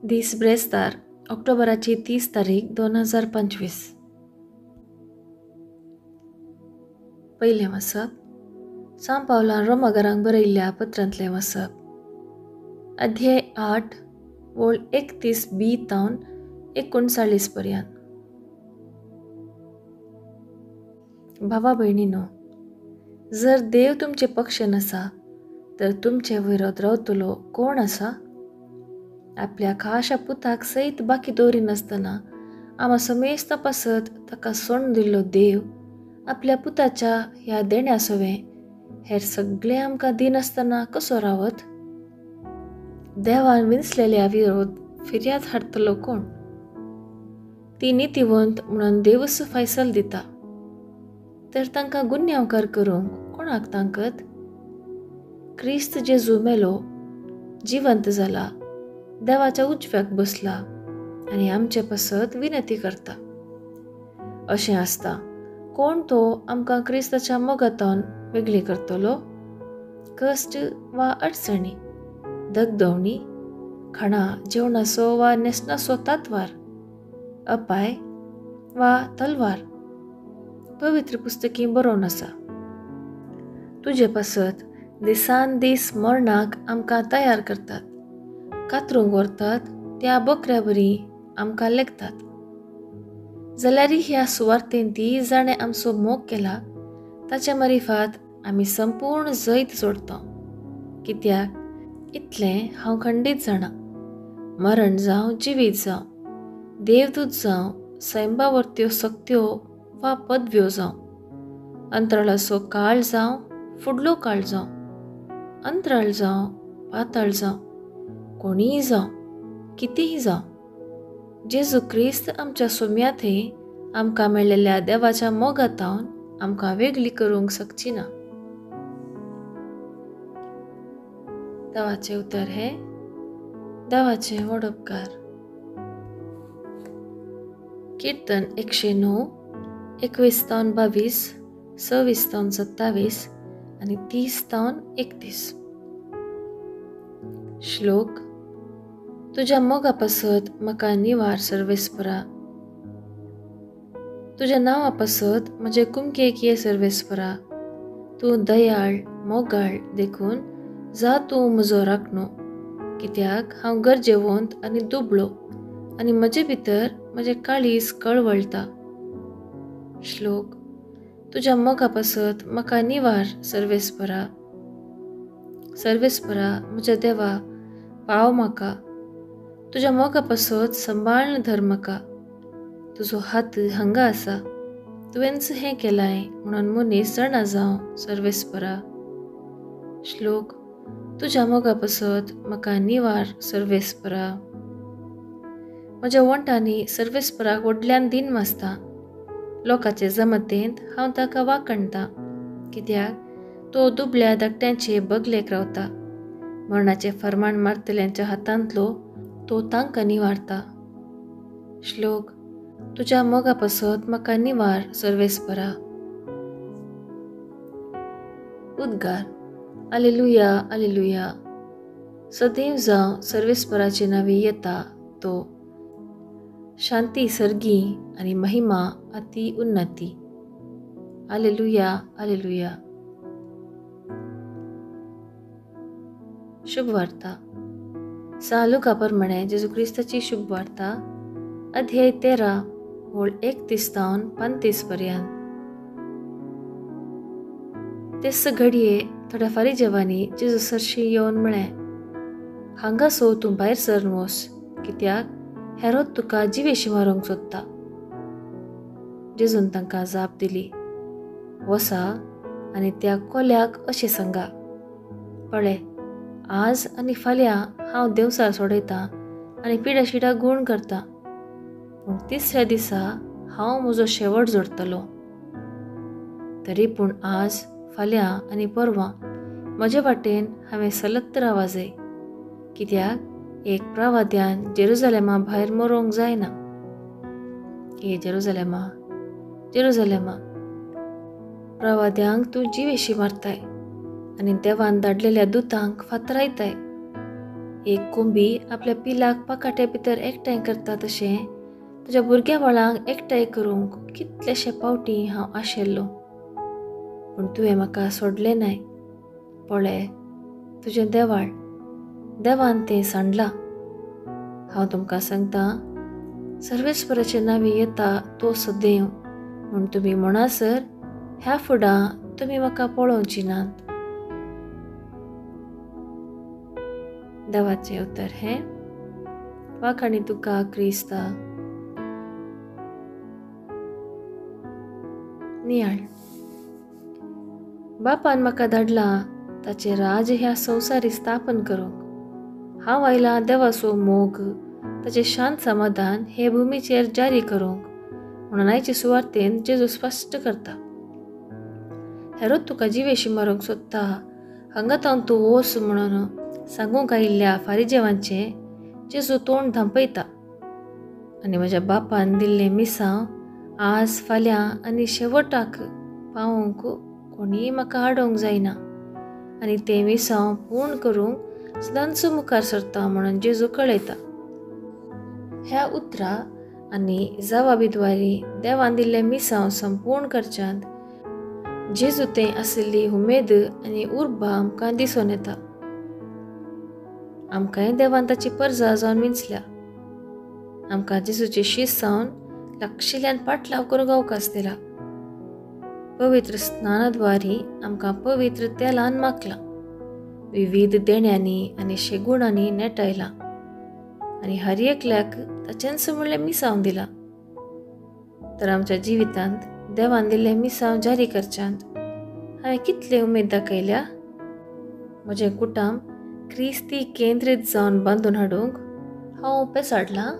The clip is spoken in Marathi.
दीस ब्रेस्तार ऑक्टोबराची 30 तारीख 2025. पयलें वचप सांव पावलां रोमाकारांक बरयल्ल्या पत्रांतलें वचप अध्याय 8 वोळ 31b तावन 39 पर्यंत. भावा भयणीनो, जर देव तुमचे पक्षान आसा तर तुमचे विरोध रावतलो कोण आसा? आपल्या खाशा पुताक सयत बाकी दवरिनासतना आमा समेज तपासत ताका सोण दिल्लो देव आपल्या पुताच्या ह्या देण्या सोवें हेर सगळें आमकां दिनासतना कसो रावत? देवान विंचलेल्या विरोध फिर्याद हाडटलो कोण? ती नितीवंत म्हणून देवच फैसल दिता, तर तांकां गुन्यांवकार करूंक कोणाक तांकत? क्रिस्त जेजू मेलो, जिवंत जाला, देवाच्या उजव्याक बसला आनी आमचे पासत विनंती करता. अशें आसता कोण तो आमकां क्रिस्ताच्या मोगातावन वेगळी करतलो? कश्ट वा अडचणी, दगदवणी, खाणा जेवणाचो वा न्हेसणाचो तांतवार, अपाय वा तलवार? पवित्र पुस्तकी बरोवन आसा, तुजे पासत दिसान दीस मरणाक आमकां तयार करतात, कातरूंक व्हरतात त्या बकऱ्या बरी आमकां लेखतात. जाल्यार ह्या सुवार्थेन ती जाणें आमचो मोग केला ताच्या मारिफात आमी संपूर्ण जैत जोडता. कित्याक इतलें हांव खंडीत जाणा, मरण जावं जिवीत जावं, देवदूत जावं, सैंबावर्त्यो सक्त्यो वा पदव्यो जावं, अंतराळाचो काळ जावं फुडलो काळ जावं, अंतराळ जावं पाताळ जावं, कोणीय जावं, कितेंय जावं, जेजू क्रिस्त आमच्या सोम्या थंय आमकां मेळिल्ल्या देवाच्या मोगातावन आमकां वेगळी करूंक शकची ना. देवाचें उतर हे देवाचें व्हड उपकार. कीर्तन 109 21-22, 26-27 आनी 30-31. श्लोक. तुज्या मोगा पासत म्हाका निवार सर्वेस्परा, तुज्या नांवा पासत म्हजे कुमकेक ये सर्वेस्परा. तूं दयाळ मोगाळ देखून जा तूं म्हजो राखणो, कित्याक हांव गरजेवंत आनी दुबळो आनी म्हजे भितर म्हजें काळीज कळवळटा. श्लोक. तुज्या मोगा पासत म्हाका निवार सर्वेस्परा. सर्वेस्परा म्हज्या देवा, पाव म्हाका, तुज्या मोगा पासत संभाळन धर म्हाका. तुजो हात हांगा आसा, तुवेंच हें केलाय म्हणून मनीस जाणा जावं सर्वेस्परा. श्लोक. तुज्या मोगा पासत म्हाका निवार सर्वेस्परा. म्हज्या वंटांनी सर्वेस्पराक व्हडल्यान दिन मासता. लोकांचे जमतेंत हांव ताका वाकणटा, कित्याक तो दुबळ्या धाकट्यांचे बगलेक रावता. मरणाचे फर्माण मारतल्यांच्या हातांतलो तो तांकां निवारता. श्लोक. तुज्या मोगा पासत म्हाका निवार सर्वेस्परा. उद्गार. आलेलुया आलेलुया. सदैव जावं सर्वेस्पराचे नांवी येता तो. शांती सर्गी आनी महिमा अति उन्नती. आलेलुया आलेलुया. शुभ वार्ता. लुका प्रमाणे जेजू क्रिस्ताची शुभ वार्ता अध्याय 13 वोळ 31-35 पर्यंत. तेच घडये थोड्या फारीजेवांनी जेजू सरशी येवन म्हळें, हांगा सो तूं भायर सरून वच, कित्याक हेरोद तुका जिवेशी मारूंक सोदता. जेजून तांकां जाप दिली, वसा आनी त्या कोल्याक अशें सांगा, पळय, आज आनी फाल्यां हांव देवसार सोडयतां आनी पिडाशिडा गूण करतां, पूण तिसऱ्या दिसा हांव म्हजो शेवट जोडटलो. तरी पूण आज फाल्यां आनी परवां म्हजे वाटेन हांवें सलत रावा जाय, कित्याक एक प्रवाद्यान जेरुजालेमा भायर मरोंक जायना. हे जेरुजालेमा जेरुजालेमा, प्रवाद्यांक तूं जिवेशी मारताय आनी देवान धाडलेल्या दुतांक फातरायताय. एक कोंबी आपल्या पिलाक पाकाट्या भितर एकठांय करता तशें तुज्या भुरग्या बाळांक एकठांय करूंक कितलेशे फावटी हांव आशिल्लो, पूण तुवें म्हाका सोडलें नाय. पळय, तुजें देवाळ, देवान तें सांडलां. हांव तुमकां सांगतां, सर्वेस्पराचे नांवी येता तो सदैव म्हूण तुमी म्हणसर ह्या फुडां तुमी म्हाका पळोवची नात. देवाचें उतर हें. वाखाणी तुका क्रिस्ता. नियाळ. बापान म्हाका धाडलां ताचें राज ह्या संवसारी स्थापन करूंक. हांव आयलां देवाचो मोग, ताचें शांत समाधान हे भुमीचेर जारी करूंक म्हणून आयचे सुवातेन जेजू स्पश्ट करता. हेरोद तुका जिवेशी मारूंक सोदता हांगा तावन तूं वच म्हणून सांगूंक आयिल्ल्या फारिजेवांचें जेजू तोंड धांपयता. आनी म्हज्या बापान दिल्लें मिसांव आज, फाल्यां आनी शेवटाक पावोवंक कोणीय म्हाका आडोवंक जायना. आनी तें मिसांव पूर्ण करूंक सदांचो मुखार सरता म्हणून जेजू कळयता. ह्या उतरां आनी जबाबदारी देवान दिल्लें मिसांव संपूर्ण करच्यांत जेजू तें आशिल्ली उमेद आनी उर्बा आमकां दिसून येता. आमकांय देवान ताची परजा जावन विंचल्या. आमकां जेजूचे शीस जावन लागशिल्ल्यान पाटलाव करूंक अवकाश दिला. पवित्र स्नानाद्वारी आमकां पवित्र तेलान माखलां, विविध देण्यांनी आनी शेगुणांनी नेटयलां आनी हर एकल्याक ताचें समळ्ळें मिसांव दिलां. तर आमच्या जिवितांत देवान दिल्लें मिसांव जारी करच्यांत हांवें कितले उमेद दाखयल्या. म्हजें कुटुंब क्रिस्ती केंद्रीत जावन बांदून हाडूंक हांव पेसाडलां.